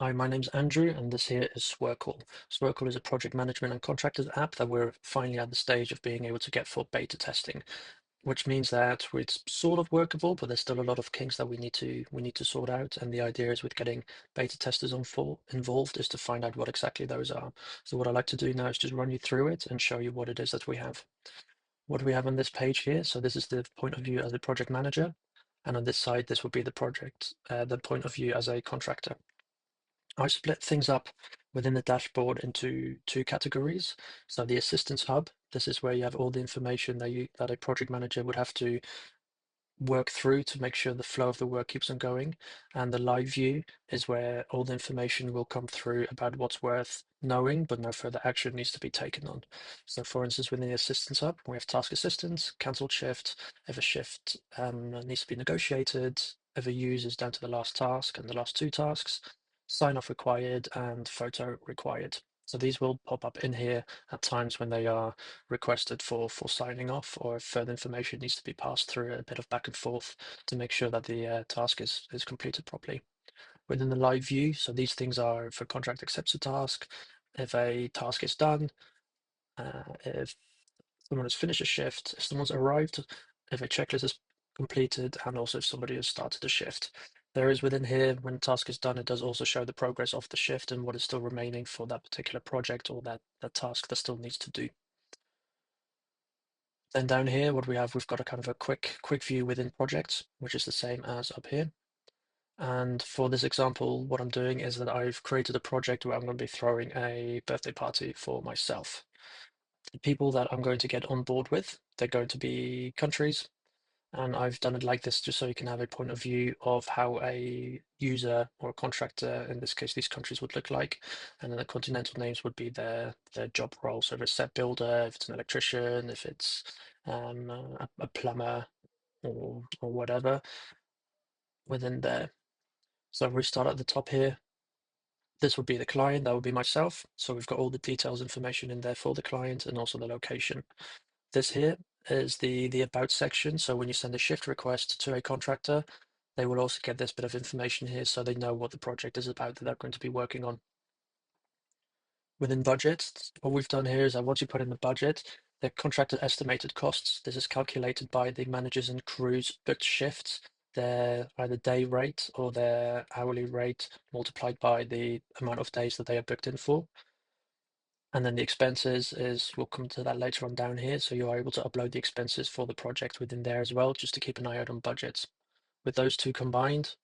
Hi, my name's Andrew, and this here is Sworkl. Sworkl is a project management and contractors app that we're finally at the stage of being able to get for beta testing, which means that it's sort of workable, but there's still a lot of kinks that we need to sort out. And the idea is with getting beta testers involved is to find out what exactly those are. So what I like to do now is just run you through it and show you what it is that we have. What do we have on this page here? So this is the point of view as a project manager, and on this side, this would be the point of view as a contractor. I split things up within the dashboard into two categories. So the assistance hub, this is where you have all the information that a project manager would have to work through to make sure the flow of the work keeps on going. And the live view is where all the information will come through about what's worth knowing, but no further action needs to be taken on. So for instance, within the assistance hub, we have task assistance, cancelled shift, if a shift needs to be negotiated, if a user is down to the last task and the last two tasks, sign off required and photo required. So these will pop up in here at times when they are requested for signing off, or if further information needs to be passed through a bit of back and forth to make sure that the task is completed properly. Within the live view, so these things are if a contract accepts a task, if a task is done, if someone has finished a shift, if someone's arrived, if a checklist is completed, and also if somebody has started a shift. There is within here, when task is done, it does also show the progress of the shift and what is still remaining for that particular project or that task that still needs to do. Then down here, what we have, we've got a kind of a quick view within projects, which is the same as up here. And for this example, what I'm doing is that I've created a project where I'm going to be throwing a birthday party for myself. The people that I'm going to get on board with, they're going to be countries, and I've done it like this just so you can have a point of view of how a user or a contractor, in this case, these countries would look like. And then the continental names would be their job role. So if it's set builder, if it's an electrician, if it's a plumber or whatever within there. So if we start at the top here, this would be the client, that would be myself. So we've got all the details information in there for the client and also the location. This here is the about section. So when you send a shift request to a contractor, they will also get this bit of information here so they know what the project is about that they're going to be working on. Within budget, what we've done here is that once you put in the budget, the contractor estimated costs, this is calculated by the managers and crews booked shifts, their either day rate or their hourly rate multiplied by the amount of days that they are booked in for. And then the expenses is, we'll come to that later on down here. So you are able to upload the expenses for the project within there as well, just to keep an eye out on budgets. With those two combined,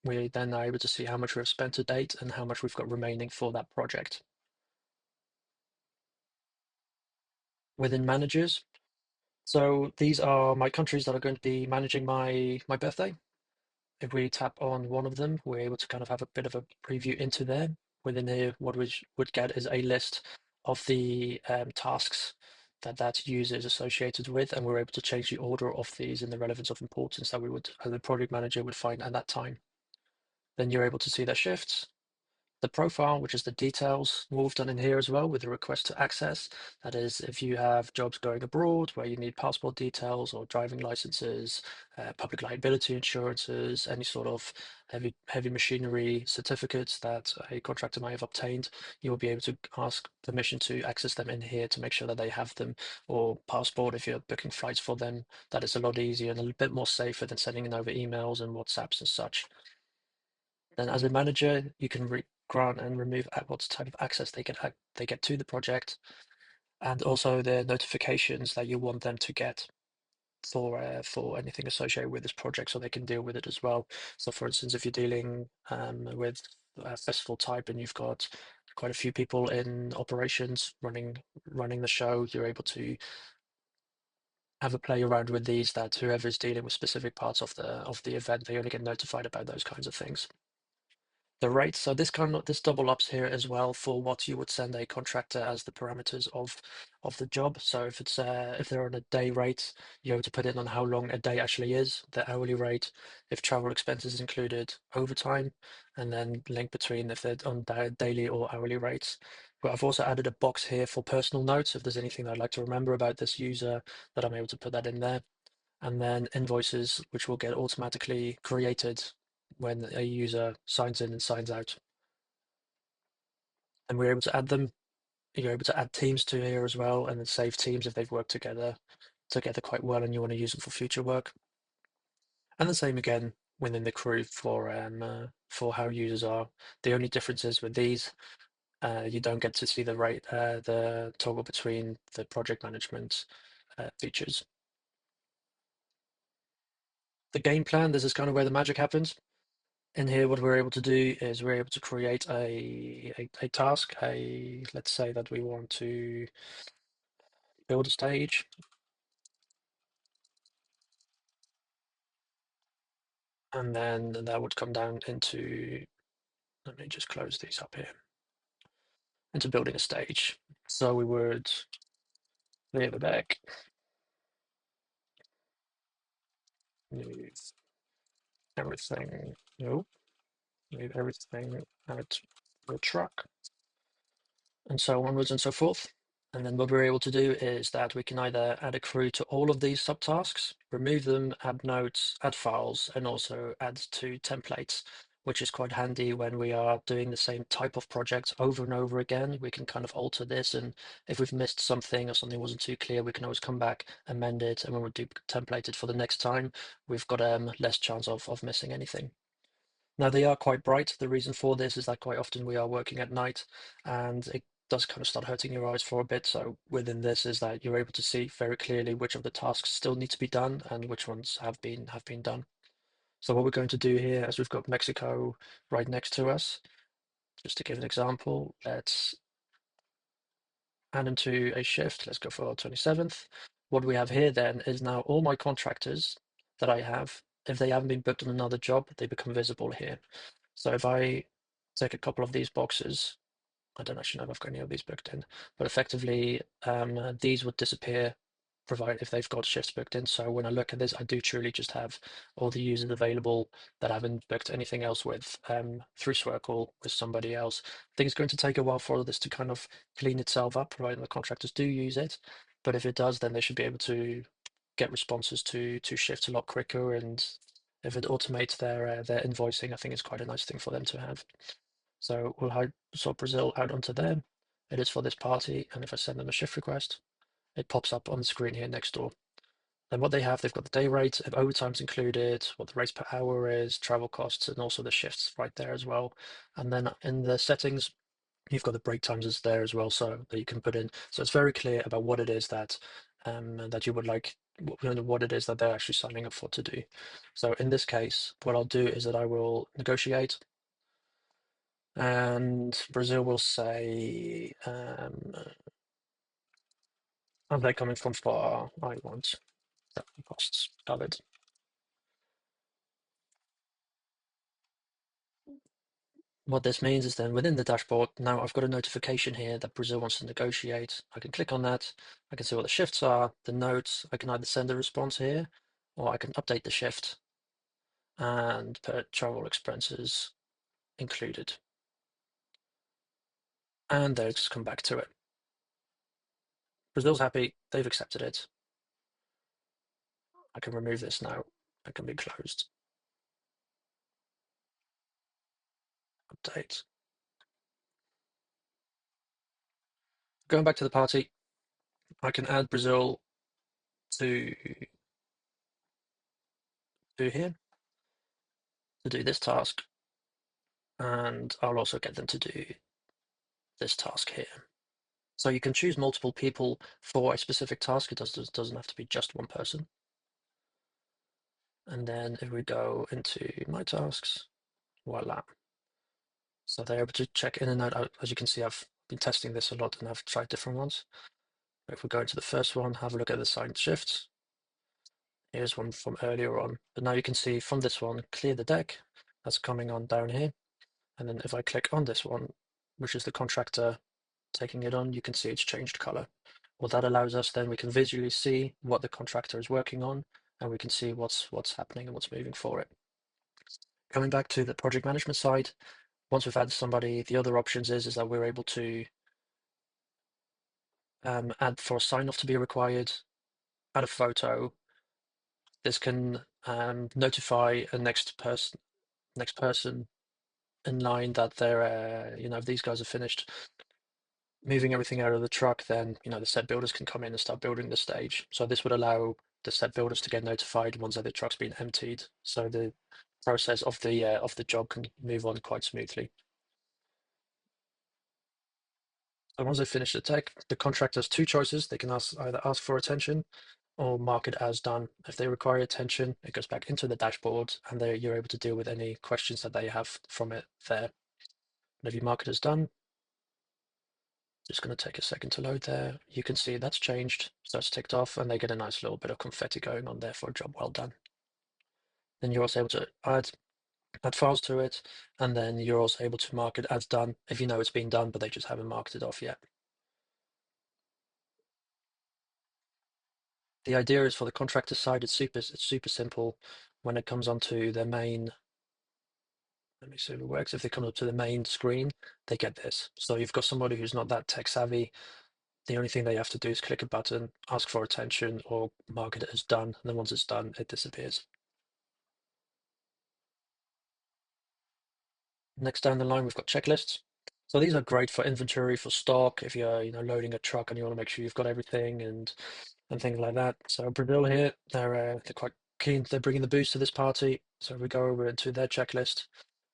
we then are able to see how much we've spent to date and how much we've got remaining for that project. Within managers, so these are my countries that are going to be managing my birthday. If we tap on one of them, we're able to kind of have a bit of a preview into there. Within here, what we would get is a list of the tasks that user is associated with, and we're able to change the order of these in the relevance of importance that we would, as a project manager, would find at that time. Then you're able to see their shifts, the profile, which is the details. What we've done in here as well with the request to access. That is, if you have jobs going abroad where you need passport details or driving licenses, public liability insurances, any sort of heavy machinery certificates that a contractor may have obtained, you will be able to ask permission to access them in here to make sure that they have them, or passport if you're booking flights for them. That is a lot easier and a little bit more safer than sending in over emails and WhatsApps and such. Then as a manager, you can grant and remove what type of access they get to the project, and also the notifications that you want them to get for anything associated with this project, so they can deal with it as well. So, for instance, if you're dealing with a festival type and you've got quite a few people in operations running the show, you're able to have a play around with these. That whoever is dealing with specific parts of the event, they only get notified about those kinds of things. The rate. So this double ups here as well for what you would send a contractor as the parameters of the job. So if they're on a day rate, you're able to put in on how long a day actually is, the hourly rate, if travel expenses included, overtime, and then link between if they're on daily or hourly rates. But I've also added a box here for personal notes if there's anything that I'd like to remember about this user, that I'm able to put that in there. And then invoices, which will get automatically created when a user signs in and signs out. and we're able to add them. You're able to add teams to here as well, and then save teams if they've worked together quite well, and you want to use them for future work. And the same again within the crew for how users are. The only difference is with these, you don't get to see the toggle between the project management features. The game plan, this is kind of where the magic happens. In here, what we're able to do is we're able to create a task. Let's say that we want to build a stage, and then that would come down into, let me just close these up here, into building a stage. So we would clear the deck, move everything, no, move everything out the truck, and so onwards and so forth. And then what we're able to do is that we can either add a crew to all of these subtasks, remove them, add notes, add files, and also add to templates, which is quite handy when we are doing the same type of project over and over again. We can kind of alter this, and if we've missed something or something wasn't too clear, we can always come back, amend it, and when we do template it for the next time, we've got less chance of missing anything. Now they are quite bright. The reason for this is that quite often we are working at night, and it does kind of start hurting your eyes for a bit. So within this is that you're able to see very clearly which of the tasks still need to be done and which ones have been done. So what we're going to do here, as we've got Mexico right next to us, just to give an example, let's add into a shift. Let's go for 27th. What we have here then is now all my contractors that I have, if they haven't been booked on another job, they become visible here. So if I take a couple of these boxes, I don't actually know if I've got any of these booked in, but effectively these would disappear provided if they've got shifts booked in. So when I look at this, I do truly just have all the users available that I haven't booked anything else with through Sworkl with somebody else. I think it's going to take a while for this to kind of clean itself up, provided the contractors do use it. But if it does, then they should be able to get responses to shifts a lot quicker. And if it automates their invoicing, I think it's quite a nice thing for them to have. So we'll sort Brazil out onto them. It is for this party, and if I send them a shift request, it pops up on the screen here next door. Then what they have, they've got the day rate, if overtime's included, what the rates per hour is, travel costs, and also the shifts right there as well. And then in the settings, you've got the break times is there as well, so that you can put in. So it's very clear about what it is that you would like, what it is that they're actually signing up for to do. So in this case, what I'll do is that I will negotiate, and Brazil will say, are they coming from far? I want costs covered. What this means is then within the dashboard, now I've got a notification here that Brazil wants to negotiate. I can click on that. I can see what the shifts are, the notes. I can either send a response here, or I can update the shift and put travel expenses included. And they'll just come back to it. Brazil's happy. They've accepted it. I can remove this now. It can be closed. Update. Going back to the party, I can add Brazil to here to do this task, and I'll also get them to do this task here. So you can choose multiple people for a specific task. It doesn't have to be just one person. And then if we go into my tasks, voila. So they're able to check in and out. As you can see, I've been testing this a lot and I've tried different ones. If we go into the first one, have a look at the assigned shifts. Here's one from earlier on. But now you can see from this one, clear the deck. That's coming on down here. And then if I click on this one, which is the contractor taking it on, you can see it's changed color. What that allows us, then we can visually see what the contractor is working on, and we can see what's happening and what's moving for it. Coming back to the project management side, once we've added somebody, the other options is that we're able to add for a sign off to be required, add a photo. This can notify a next person in line that they're, if these guys are finished moving everything out of the truck, then, the set builders can come in and start building the stage. So this would allow the set builders to get notified once the truck's been emptied. So the process of the job can move on quite smoothly. So once they finish the tech, the contractor has two choices. They can either ask for attention or mark it as done. If they require attention, it goes back into the dashboard and you're able to deal with any questions that they have from it there. And if you mark it as done, just going to take a second to load there. You can see that's changed. So it's ticked off and they get a nice little bit of confetti going on there for a job well done. Then you're also able to add files to it. And then you're also able to mark it as done if you know it's been done, but they just haven't marked it off yet. The idea is for the contractor side, it's super simple. When it comes onto their main, let me see if it works. If they come up to the main screen, they get this. So you've got somebody who's not that tech savvy. The only thing they have to do is click a button, ask for attention, or mark it as done. And then once it's done, it disappears. Next down the line, we've got checklists. So these are great for inventory, for stock. If you're, loading a truck and you want to make sure you've got everything and things like that. So Brazil here, they're quite keen. They're bringing the boost to this party. So if we go over into their checklist,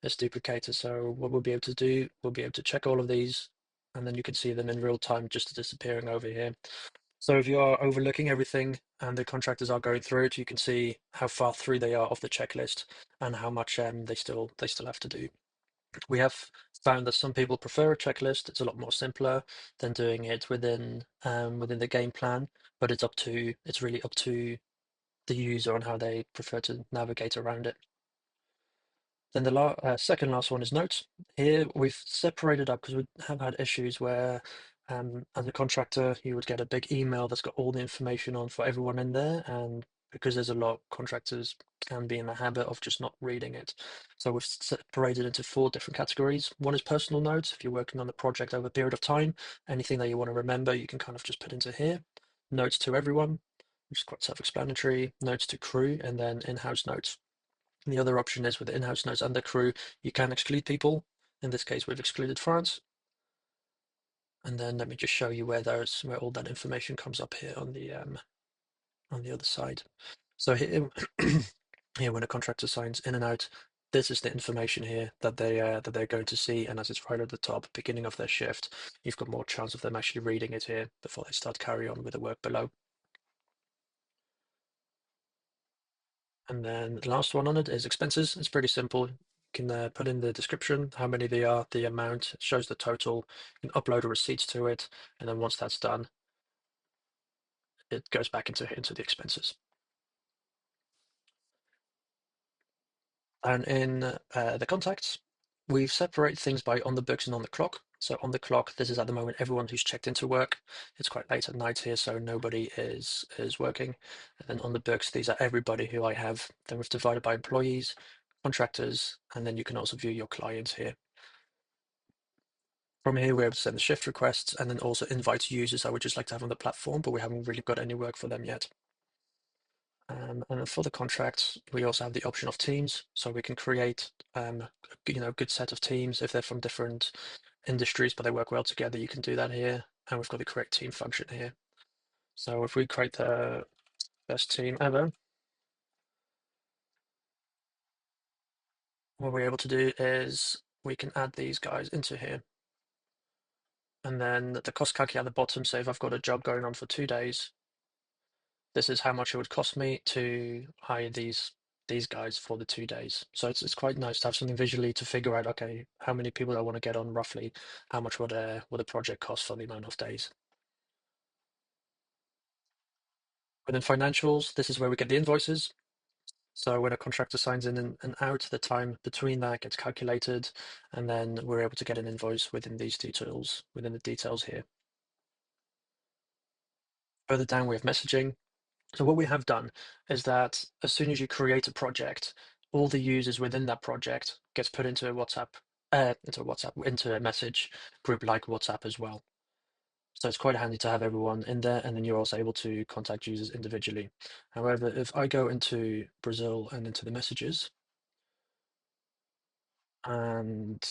it's duplicated. So what we'll be able to do, we'll be able to check all of these, and then you can see them in real time just disappearing over here. So if you are overlooking everything and the contractors are going through it, you can see how far through they are of the checklist and how much they still have to do. We have found that some people prefer a checklist. It's a lot more simpler than doing it within the game plan, but it's really up to the user on how they prefer to navigate around it. Then the second last one is notes. Here we've separated up because we have had issues where, as a contractor, you would get a big email that's got all the information on for everyone in there, and because there's a lot, contractors can be in the habit of just not reading it. So we've separated into four different categories. One is personal notes. If you're working on a project over a period of time, anything that you want to remember, you can kind of just put into here. Notes to everyone, which is quite self-explanatory. Notes to crew, and then in-house notes. And the other option is with the in-house notes and the crew, you can exclude people. In this case, we've excluded France. And then let me just show you where all that information comes up here on the other side. So here, here when a contractor signs in and out, this is the information here that they're going to see. And as it's right at the top, beginning of their shift, you've got more chance of them actually reading it here before they start carry on with the work below. And then the last one on it is expenses. It's pretty simple. You can put in the description, how many they are, the amount, it shows the total. You can upload a receipt to it, and then once that's done, it goes back into the expenses. And in the contacts, we've separated things by on the books and on the clock. So on the clock, this is at the moment everyone who's checked into work. It's quite late at night here, so nobody is working. And then on the books, these are everybody who I have. Then we've divided by employees, contractors, and then you can also view your clients here. From here, we're able to send the shift requests and then also invite users I would just like to have on the platform, but we haven't really got any work for them yet. And then for the contracts, we also have the option of teams, so we can create a good set of teams if they're from different industries, but they work well together. You can do that here, and we've got the create team function here. So if we create the best team ever, what we're able to do is we can add these guys into here. And then the cost calculator at the bottom, so if I've got a job going on for 2 days, this is how much it would cost me to hire these guys for the 2 days. So it's quite nice to have something visually to figure out, okay, how many people I want to get on roughly, how much would a project cost for the amount of days. Within financials, this is where we get the invoices. So when a contractor signs in and out, the time between that gets calculated, and then we're able to get an invoice within the details here. Further down, we have messaging. So what we have done is that as soon as you create a project, all the users within that project gets put into a into a message group like WhatsApp as well. So it's quite handy to have everyone in there, and then you're also able to contact users individually. However, if I go into Brazil and into the messages, And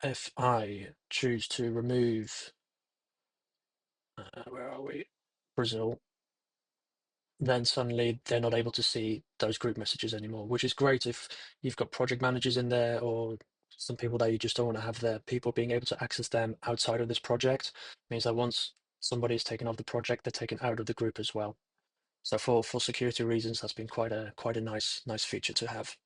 if I choose to remove, where are we? Brazil, then suddenly they're not able to see those group messages anymore, which is great if you've got project managers in there or some people that you just don't want to have their people being able to access them outside of this project. Means that once somebody is taken off the project, they're taken out of the group as well. So for security reasons, that's been quite a nice feature to have.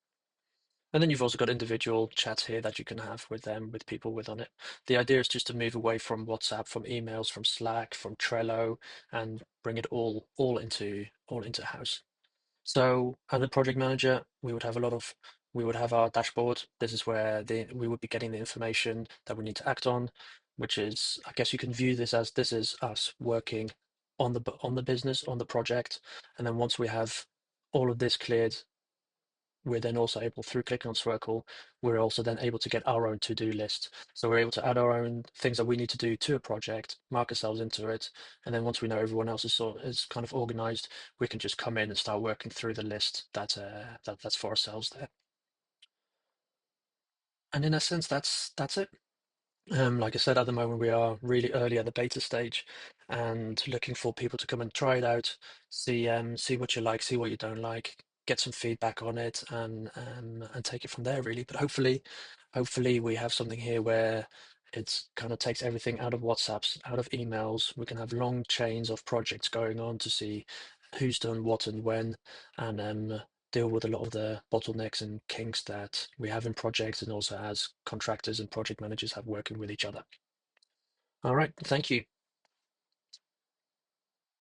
And then you've also got individual chats here that you can have with them, with people with on it. The idea is just to move away from WhatsApp, from emails, from Slack, from Trello, and bring it all into house. So as a project manager, we would have our dashboard. This is where we would be getting the information that we need to act on, which is, I guess you can view this as this is us working on the business, on the project. And then once we have all of this cleared, we're then also able, through clicking on Sworkl, we're also then able to get our own to-do list. So we're able to add our own things that we need to do to a project, mark ourselves into it, and then once we know everyone else is kind of organized, we can just come in and start working through the list that's for ourselves there. And in essence, that's it. Like I said, at the moment we are really early at the beta stage and looking for people to come and try it out, see what you like, see what you don't like, get some feedback on it and take it from there really. But hopefully we have something here where it's kind of takes everything out of WhatsApps, out of emails. We can have long chains of projects going on to see who's done what and when, and deal with a lot of the bottlenecks and kinks that we have in projects and also as contractors and project managers have working with each other. All right, thank you.